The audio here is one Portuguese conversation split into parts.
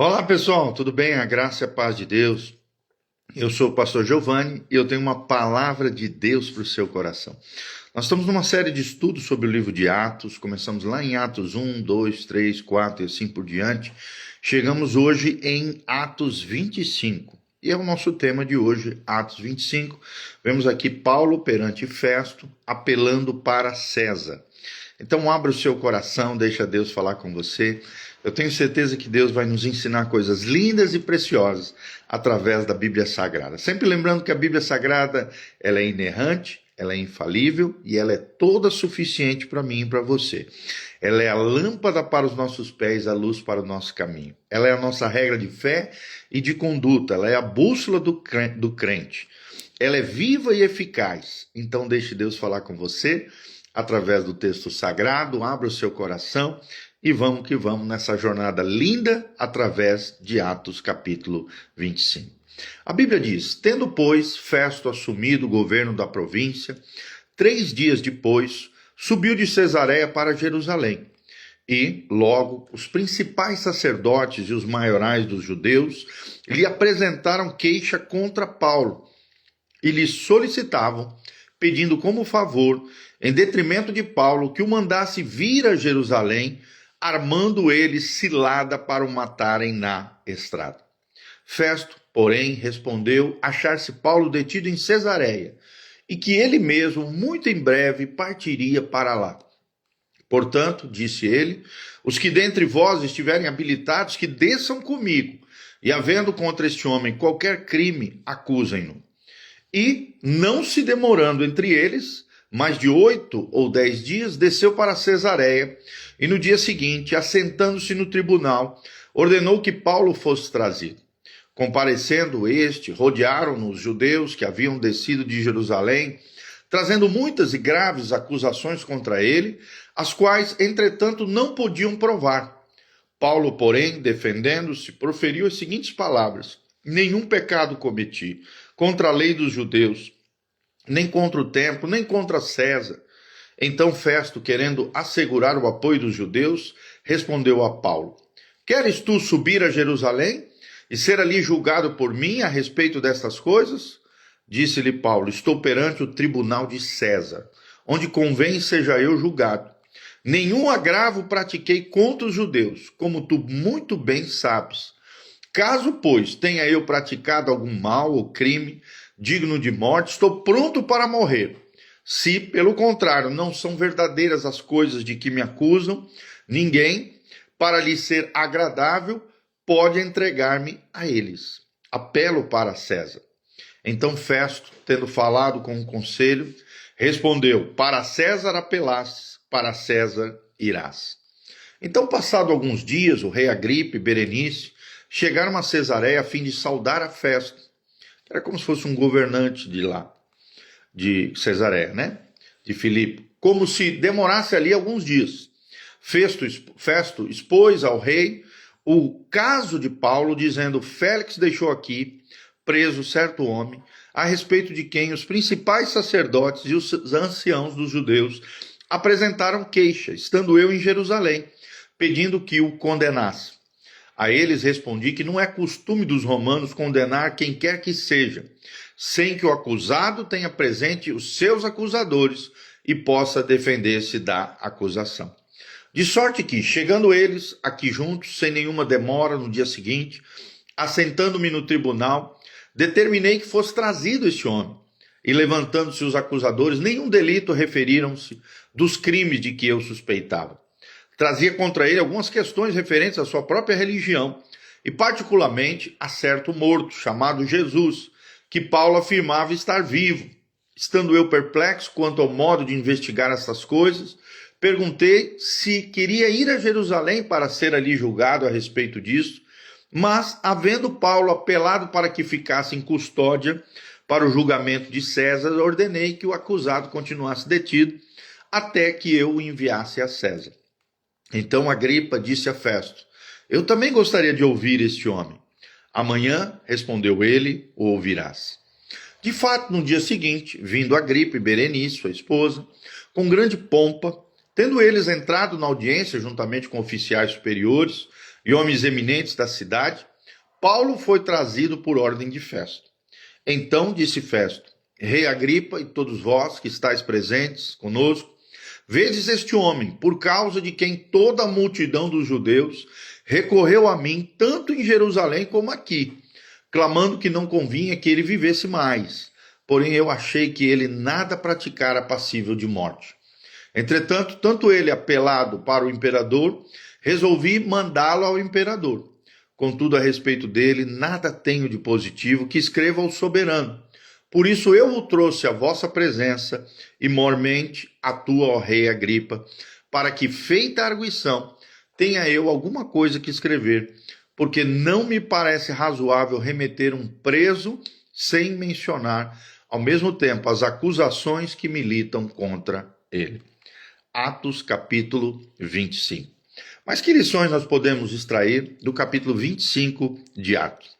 Olá pessoal, tudo bem? A graça e a paz de Deus. Eu sou o pastor Giovanni e eu tenho uma palavra de Deus para o seu coração. Nós estamos numa série de estudos sobre o livro de Atos, começamos lá em Atos 1, 2, 3, 4 e assim por diante. Chegamos hoje em Atos 25 e é o nosso tema de hoje, Atos 25. Vemos aqui Paulo perante Festo, apelando para César. Então abra o seu coração, deixa Deus falar com você. Eu tenho certeza que Deus vai nos ensinar coisas lindas e preciosas através da Bíblia Sagrada. Sempre lembrando que a Bíblia Sagrada ela é inerrante, ela é infalível e ela é toda suficiente para mim e para você. Ela é a lâmpada para os nossos pés, a luz para o nosso caminho. Ela é a nossa regra de fé e de conduta, ela é a bússola do crente. Ela é viva e eficaz. Então deixe Deus falar com você através do texto sagrado, abra o seu coração e vamos que vamos nessa jornada linda através de Atos capítulo 25. A Bíblia diz, tendo pois Festo assumido o governo da província, 3 dias depois, subiu de Cesareia para Jerusalém. E, logo, os principais sacerdotes e os maiorais dos judeus lhe apresentaram queixa contra Paulo e lhe solicitavam, pedindo como favor, em detrimento de Paulo, que o mandasse vir a Jerusalém, armando ele cilada para o matarem na estrada. Festo, porém, respondeu achar-se Paulo detido em Cesareia, e que ele mesmo, muito em breve, partiria para lá. Portanto, disse ele, os que dentre vós estiverem habilitados, que desçam comigo, e havendo contra este homem qualquer crime, acusem-no. E, não se demorando entre eles, mais de 8 ou 10 dias, desceu para Cesareia, e no dia seguinte, assentando-se no tribunal, ordenou que Paulo fosse trazido. Comparecendo este, rodearam-no os judeus que haviam descido de Jerusalém, trazendo muitas e graves acusações contra ele, as quais, entretanto, não podiam provar. Paulo, porém, defendendo-se, proferiu as seguintes palavras: nenhum pecado cometi contra a lei dos judeus, nem contra o templo, nem contra César. Então Festo, querendo assegurar o apoio dos judeus, respondeu a Paulo: queres tu subir a Jerusalém e ser ali julgado por mim a respeito destas coisas? Disse-lhe Paulo: estou perante o tribunal de César, onde convém seja eu julgado. Nenhum agravo pratiquei contra os judeus, como tu muito bem sabes. Caso, pois, tenha eu praticado algum mal ou crime digno de morte, estou pronto para morrer. Se, pelo contrário, não são verdadeiras as coisas de que me acusam, ninguém, para lhe ser agradável, pode entregar-me a eles. Apelo para César. Então Festo, tendo falado com o conselho, respondeu: para César apelastes, para César irás. Então, passado alguns dias, o rei Agripa e Berenice chegaram a Cesareia a fim de saudar a Festo. Era como se fosse um governante de lá, de Cesareia, né? De Filipe. Como se demorasse ali alguns dias. Festo expôs ao rei o caso de Paulo, dizendo: Félix deixou aqui preso certo homem, a respeito de quem os principais sacerdotes e os anciãos dos judeus apresentaram queixa, estando eu em Jerusalém, pedindo que o condenasse. A eles respondi que não é costume dos romanos condenar quem quer que seja, sem que o acusado tenha presente os seus acusadores e possa defender-se da acusação. De sorte que, chegando eles aqui juntos, sem nenhuma demora, no dia seguinte, assentando-me no tribunal, determinei que fosse trazido este homem. E levantando-se os acusadores, nenhum delito referiram-se dos crimes de que eu suspeitava. Trazia contra ele algumas questões referentes à sua própria religião, e particularmente a certo morto, chamado Jesus, que Paulo afirmava estar vivo. Estando eu perplexo quanto ao modo de investigar essas coisas, perguntei se queria ir a Jerusalém para ser ali julgado a respeito disso, mas, havendo Paulo apelado para que ficasse em custódia para o julgamento de César, ordenei que o acusado continuasse detido até que eu o enviasse a César. Então Agripa disse a Festo: eu também gostaria de ouvir este homem. Amanhã, respondeu ele, o ouvirás. De fato, no dia seguinte, vindo Agripa e Berenice, sua esposa, com grande pompa, tendo eles entrado na audiência juntamente com oficiais superiores e homens eminentes da cidade, Paulo foi trazido por ordem de Festo. Então disse Festo: Rei Agripa e todos vós que estáis presentes conosco, vedes este homem, por causa de quem toda a multidão dos judeus recorreu a mim, tanto em Jerusalém como aqui, clamando que não convinha que ele vivesse mais. Porém eu achei que ele nada praticara passível de morte. Entretanto, tanto ele apelado para o imperador, resolvi mandá-lo ao imperador. Contudo, a respeito dele, nada tenho de positivo que escreva ao soberano. Por isso eu o trouxe à vossa presença, e mormente a tua, ó rei Agripa, para que, feita a arguição, tenha eu alguma coisa que escrever, porque não me parece razoável remeter um preso sem mencionar, ao mesmo tempo, as acusações que militam contra ele. Atos capítulo 25. Mas que lições nós podemos extrair do capítulo 25 de Atos?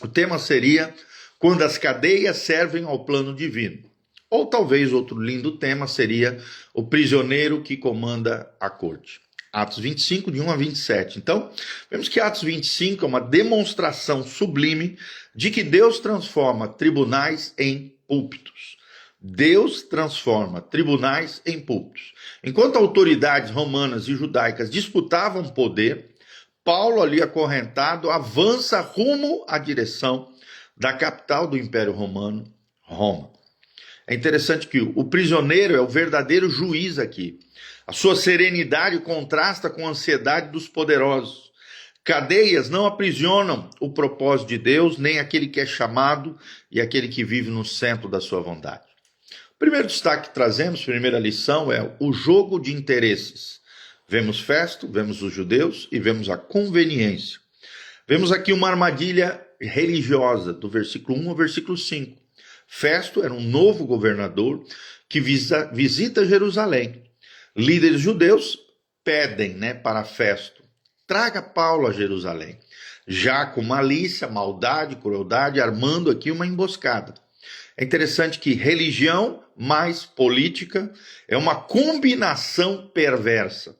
O tema seria quando as cadeias servem ao plano divino. Ou talvez outro lindo tema seria o prisioneiro que comanda a corte. Atos 25, de 1 a 27. Então, vemos que Atos 25 é uma demonstração sublime de que Deus transforma tribunais em púlpitos. Deus transforma tribunais em púlpitos. Enquanto autoridades romanas e judaicas disputavam poder, Paulo, ali acorrentado, avança rumo à direção da capital do Império Romano, Roma. É interessante que o prisioneiro é o verdadeiro juiz aqui. A sua serenidade contrasta com a ansiedade dos poderosos. Cadeias não aprisionam o propósito de Deus, nem aquele que é chamado e aquele que vive no centro da sua vontade. O primeiro destaque que trazemos, primeira lição, é o jogo de interesses. Vemos Festo, vemos os judeus e vemos a conveniência. Vemos aqui uma armadilha religiosa, do versículo 1 ao versículo 5. Festo era um novo governador que visita Jerusalém. Líderes judeus pedem, para Festo: traga Paulo a Jerusalém. Já com malícia, maldade, crueldade, armando aqui uma emboscada. É interessante que religião mais política é uma combinação perversa.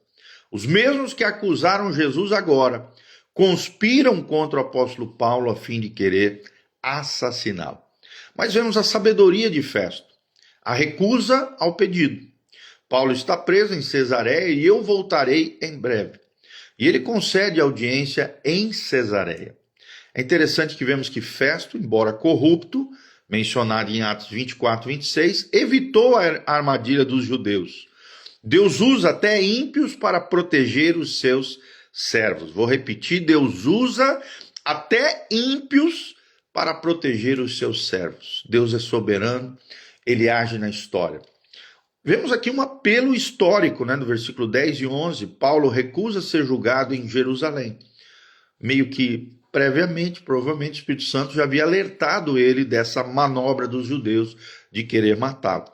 Os mesmos que acusaram Jesus agora conspiram contra o apóstolo Paulo a fim de querer assassiná-lo. Mas vemos a sabedoria de Festo, a recusa ao pedido. Paulo está preso em Cesareia e eu voltarei em breve. E ele concede audiência em Cesareia. É interessante que vemos que Festo, embora corrupto, mencionado em Atos 24, 26, evitou a armadilha dos judeus. Deus usa até ímpios para proteger os seus servos. Vou repetir, Deus usa até ímpios para proteger os seus servos. Deus é soberano, ele age na história. Vemos aqui um apelo histórico, no versículo 10 e 11, Paulo recusa ser julgado em Jerusalém. Meio que previamente, provavelmente o Espírito Santo já havia alertado ele dessa manobra dos judeus de querer matá-lo.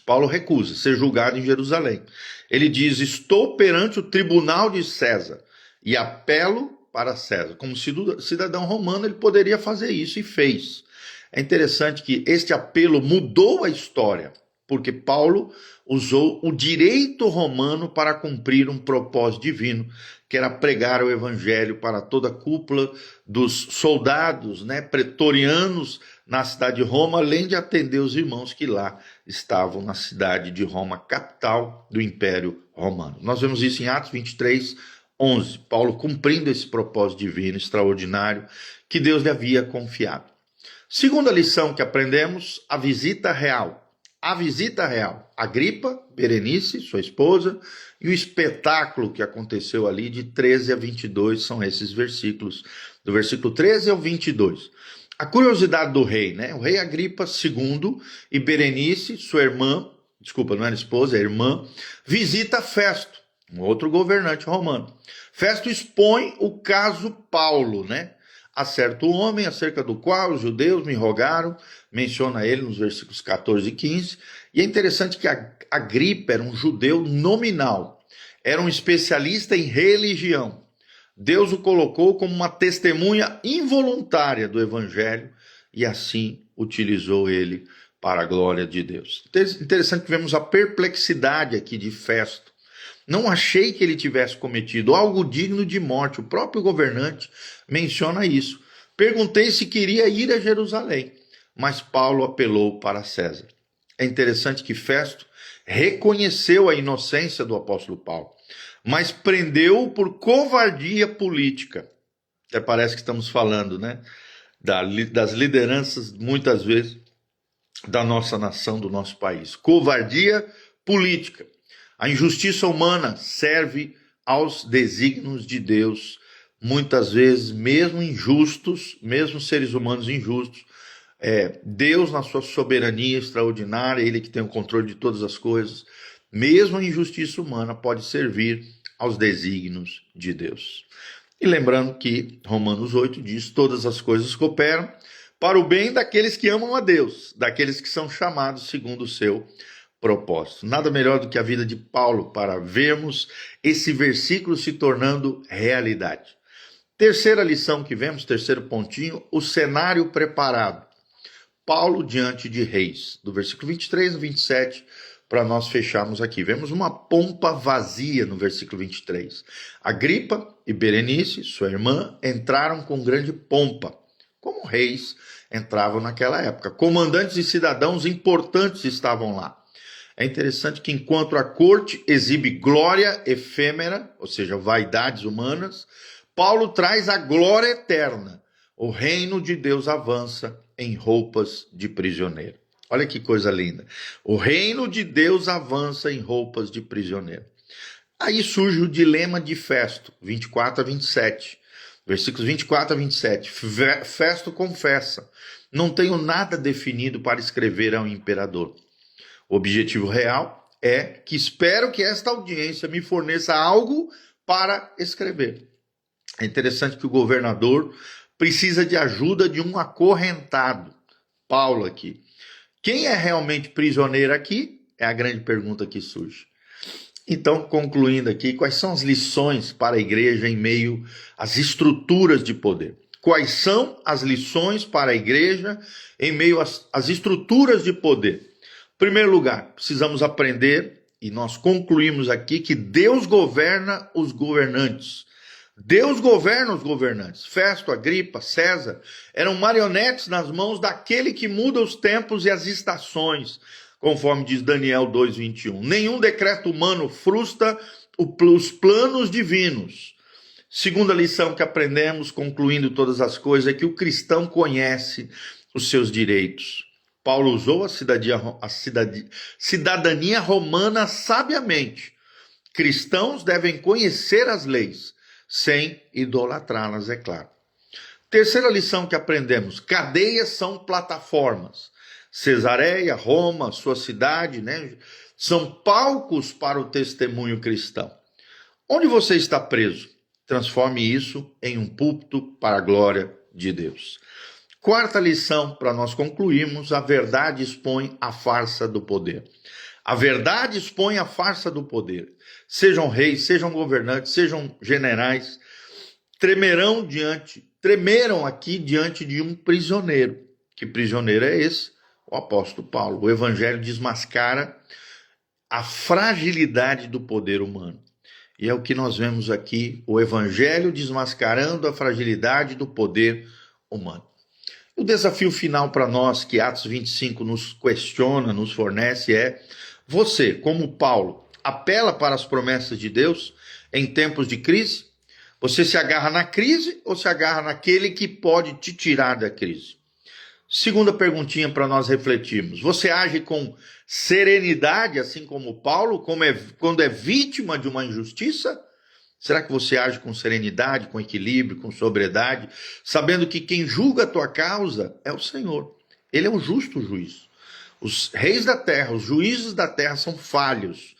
Paulo recusa ser julgado em Jerusalém. Ele diz: estou perante o tribunal de César e apelo para César. Como cidadão romano, ele poderia fazer isso e fez. É interessante que este apelo mudou a história, porque Paulo usou o direito romano para cumprir um propósito divino, que era pregar o evangelho para toda a cúpula dos soldados, pretorianos na cidade de Roma, além de atender os irmãos que lá estavam na cidade de Roma, capital do Império Romano. Nós vemos isso em Atos 23, 11. Paulo cumprindo esse propósito divino extraordinário que Deus lhe havia confiado. Segunda lição que aprendemos, a visita real. A visita real. Agripa, Berenice, sua esposa, e o espetáculo que aconteceu ali de 13 a 22, são esses versículos, do versículo 13 ao 22. A curiosidade do rei, o rei Agripa II e Berenice, sua irmã, desculpa, não era esposa, é irmã, visita Festo, um outro governante romano. Festo expõe o caso Paulo, a certo homem, acerca do qual os judeus me rogaram, menciona ele nos versículos 14 e 15, e é interessante que Agripa era um judeu nominal, era um especialista em religião. Deus o colocou como uma testemunha involuntária do evangelho e assim utilizou ele para a glória de Deus. Interessante que vemos a perplexidade aqui de Festo. Não achei que ele tivesse cometido algo digno de morte. O próprio governante menciona isso. Perguntei se queria ir a Jerusalém, mas Paulo apelou para César. É interessante que Festo reconheceu a inocência do apóstolo Paulo, mas prendeu-o por covardia política. Até parece que estamos falando, né, das lideranças, muitas vezes, da nossa nação, do nosso país. Covardia política. A injustiça humana serve aos desígnios de Deus. Muitas vezes, mesmo injustos, mesmo seres humanos injustos, Deus, na sua soberania extraordinária, Ele que tem o controle de todas as coisas, mesmo a injustiça humana pode servir aos desígnios de Deus. E lembrando que Romanos 8 diz: todas as coisas cooperam para o bem daqueles que amam a Deus, daqueles que são chamados segundo o seu propósito. Nada melhor do que a vida de Paulo para vermos esse versículo se tornando realidade. Terceira lição que vemos, terceiro pontinho, o cenário preparado. Paulo diante de reis, do versículo 23 ao 27, para nós fecharmos aqui. Vemos uma pompa vazia no versículo 23. Agripa e Berenice, sua irmã, entraram com grande pompa, como reis entravam naquela época. Comandantes e cidadãos importantes estavam lá. É interessante que enquanto a corte exibe glória efêmera, ou seja, vaidades humanas, Paulo traz a glória eterna. O reino de Deus avança em roupas de prisioneiro. Olha que coisa linda. O reino de Deus avança em roupas de prisioneiro. Aí surge o dilema de Festo, 24 a 27. Versículos 24 a 27. Festo confessa: não tenho nada definido para escrever ao imperador. O objetivo real é que espero que esta audiência me forneça algo para escrever. É interessante que o governador precisa de ajuda de um acorrentado. Paulo aqui. Quem é realmente prisioneiro aqui? É a grande pergunta que surge. Então, concluindo aqui, quais são as lições para a igreja em meio às estruturas de poder? Quais são as lições para a igreja em meio às estruturas de poder? Em primeiro lugar, precisamos aprender, e nós concluímos aqui, que Deus governa os governantes. Deus governa os governantes. Festo, Agripa, César eram marionetes nas mãos daquele que muda os tempos e as estações, conforme diz Daniel 2:21. Nenhum decreto humano frustra os planos divinos. Segunda lição que aprendemos, concluindo todas as coisas, é que o cristão conhece os seus direitos. Paulo usou a cidadania romana sabiamente. Cristãos devem conhecer as leis, sem idolatrá-las, é claro. Terceira lição que aprendemos: cadeias são plataformas. Cesareia, Roma, sua cidade, né, são palcos para o testemunho cristão. Onde você está preso? Transforme isso em um púlpito para a glória de Deus. Quarta lição, para nós concluirmos: a verdade expõe a farsa do poder. A verdade expõe a farsa do poder. Sejam reis, sejam governantes, sejam generais, tremeram aqui diante de um prisioneiro. Que prisioneiro é esse? O apóstolo Paulo. O evangelho desmascara a fragilidade do poder humano. E é o que nós vemos aqui, o evangelho desmascarando a fragilidade do poder humano. O desafio final para nós, que Atos 25 nos questiona, nos fornece, é: você, como Paulo, apela para as promessas de Deus em tempos de crise? Você se agarra na crise ou se agarra naquele que pode te tirar da crise? Segunda perguntinha para nós refletirmos: você age com serenidade, assim como Paulo, quando é vítima de uma injustiça? Será que você age com serenidade, com equilíbrio, com sobriedade, sabendo que quem julga a tua causa é o Senhor? Ele é o justo juiz. Os reis da terra, os juízes da terra são falhos.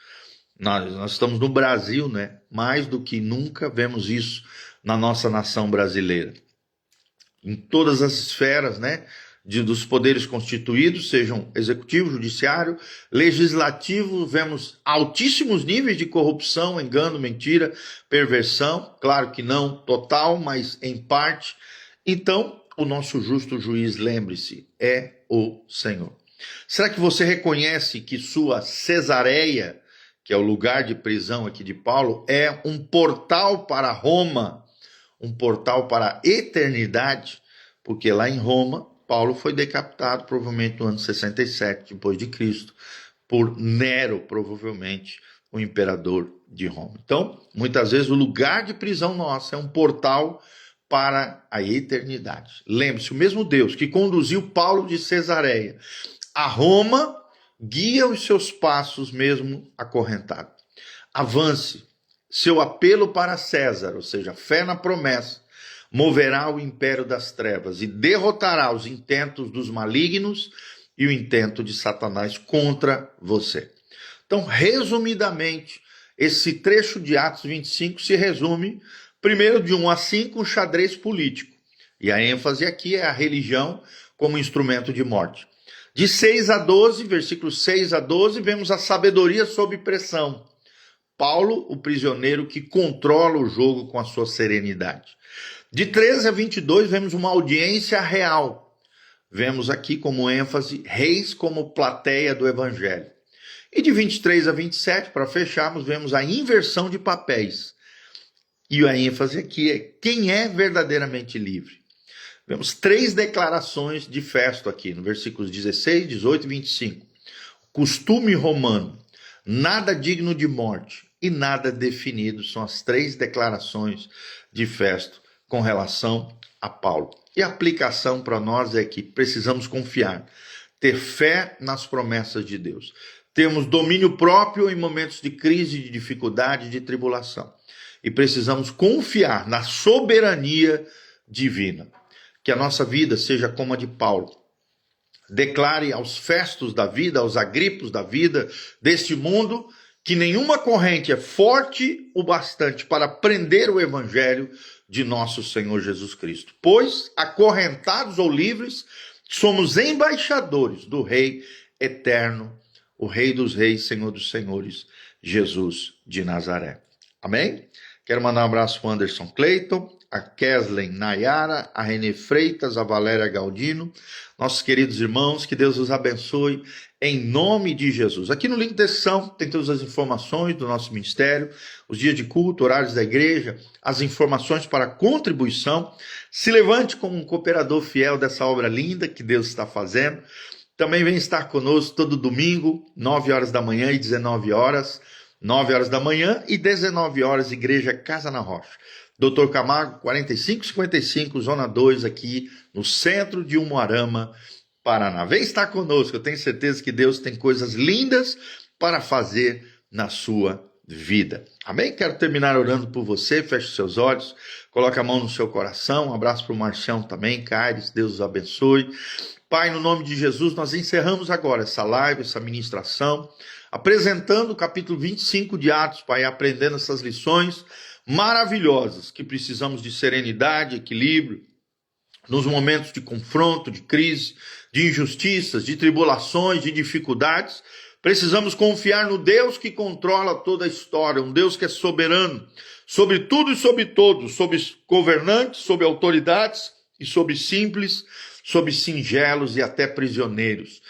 Nós estamos no Brasil, né? Mais do que nunca vemos isso na nossa nação brasileira. Em todas as esferas, né? Dos poderes constituídos, sejam executivo, judiciário, legislativo, vemos altíssimos níveis de corrupção, engano, mentira, perversão. Claro que não total, mas em parte. Então, o nosso justo juiz, lembre-se, é o Senhor. Será que você reconhece que sua Cesareia, que é o lugar de prisão aqui de Paulo, é um portal para Roma, um portal para a eternidade, porque lá em Roma, Paulo foi decapitado provavelmente no ano 67 depois de Cristo, por Nero, provavelmente o imperador de Roma. Então, muitas vezes o lugar de prisão nossa é um portal para a eternidade. Lembre-se, o mesmo Deus que conduziu Paulo de Cesareia a Roma, guia os seus passos mesmo acorrentado. Avance. Seu apelo para César, ou seja, fé na promessa, moverá o império das trevas e derrotará os intentos dos malignos e o intento de Satanás contra você. Então, resumidamente, esse trecho de Atos 25 se resume, primeiro, de 1 a 5, um xadrez político. E a ênfase aqui é a religião como instrumento de morte. De 6 a 12, versículos 6 a 12, vemos a sabedoria sob pressão. Paulo, o prisioneiro que controla o jogo com a sua serenidade. De 13 a 22, vemos uma audiência real. Vemos aqui como ênfase reis como plateia do evangelho. E de 23 a 27, para fecharmos, vemos a inversão de papéis. E a ênfase aqui é quem é verdadeiramente livre. Vemos 3 declarações de Festo aqui, no versículos 16, 18 e 25. Costume romano, nada digno de morte e nada definido, são as 3 declarações de Festo com relação a Paulo. E a aplicação para nós é que precisamos confiar, ter fé nas promessas de Deus. Temos domínio próprio em momentos de crise, de dificuldade, de tribulação. E precisamos confiar na soberania divina. Que a nossa vida seja como a de Paulo. Declare aos Festos da vida, aos Agripos da vida, deste mundo, que nenhuma corrente é forte o bastante para prender o evangelho de nosso Senhor Jesus Cristo. Pois, acorrentados ou livres, somos embaixadores do Rei eterno, o Rei dos reis, Senhor dos senhores, Jesus de Nazaré. Amém? Quero mandar um abraço para o Anderson Cleiton, a Kesley Nayara, a Renê Freitas, a Valéria Galdino, nossos queridos irmãos, que Deus os abençoe em nome de Jesus. Aqui no link da descrição tem todas as informações do nosso ministério, os dias de culto, horários da igreja, as informações para contribuição. Se levante como um cooperador fiel dessa obra linda que Deus está fazendo. Também vem estar conosco todo domingo, 9 horas da manhã e 19 horas, 9 horas da manhã e 19 horas, Igreja Casa na Rocha. Dr. Camargo, 4555, Zona 2, aqui no centro de Umuarama, Paraná. Vem estar conosco, eu tenho certeza que Deus tem coisas lindas para fazer na sua vida. Amém? Quero terminar orando por você, feche seus olhos, coloque a mão no seu coração, um abraço para o Marcião também, Caires, Deus os abençoe. Pai, no nome de Jesus, nós encerramos agora essa live, essa ministração, apresentando o capítulo 25 de Atos, Pai, aprendendo essas lições maravilhosas, que precisamos de serenidade, equilíbrio, nos momentos de confronto, de crise, de injustiças, de tribulações, de dificuldades. Precisamos confiar no Deus que controla toda a história, um Deus que é soberano, sobre tudo e sobre todos, sobre governantes, sobre autoridades e sobre simples, sobre singelos e até prisioneiros.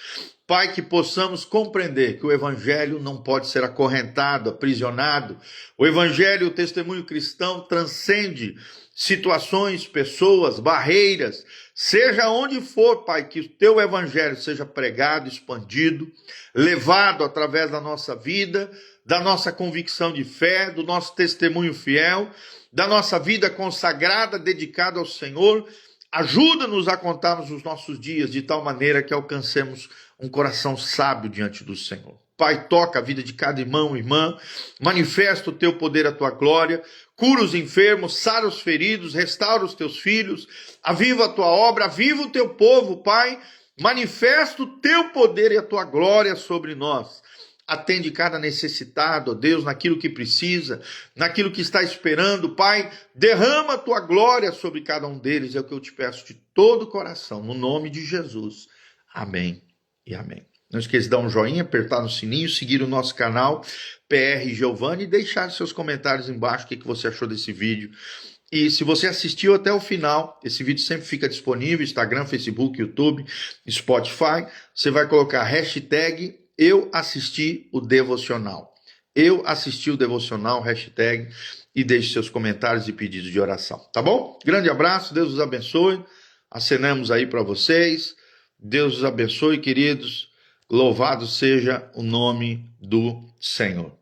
Pai, que possamos compreender que o evangelho não pode ser acorrentado, aprisionado. O evangelho, o testemunho cristão transcende situações, pessoas, barreiras. Seja onde for, Pai, que o teu evangelho seja pregado, expandido, levado através da nossa vida, da nossa convicção de fé, do nosso testemunho fiel, da nossa vida consagrada, dedicada ao Senhor. Ajuda-nos a contarmos os nossos dias de tal maneira que alcancemos um coração sábio diante do Senhor. Pai, toca a vida de cada irmão e irmã, manifesta o teu poder, a tua glória, cura os enfermos, sara os feridos, restaura os teus filhos, aviva a tua obra, aviva o teu povo, Pai, manifesta o teu poder e a tua glória sobre nós. Atende cada necessitado, ó Deus, naquilo que precisa, naquilo que está esperando, Pai, derrama a tua glória sobre cada um deles, é o que eu te peço de todo o coração, no nome de Jesus. Amém e amém. Não esqueça de dar um joinha, apertar no sininho, seguir o nosso canal PR Giovanni e deixar seus comentários embaixo o que você achou desse vídeo. E se você assistiu até o final, esse vídeo sempre fica disponível, Instagram, Facebook, YouTube, Spotify. Você vai colocar hashtag Eu assisti o devocional. eu assisti o devocional, hashtag, e deixe seus comentários e pedidos de oração, tá bom? Grande abraço, Deus os abençoe, acenamos aí para vocês, Deus os abençoe, queridos, louvado seja o nome do Senhor.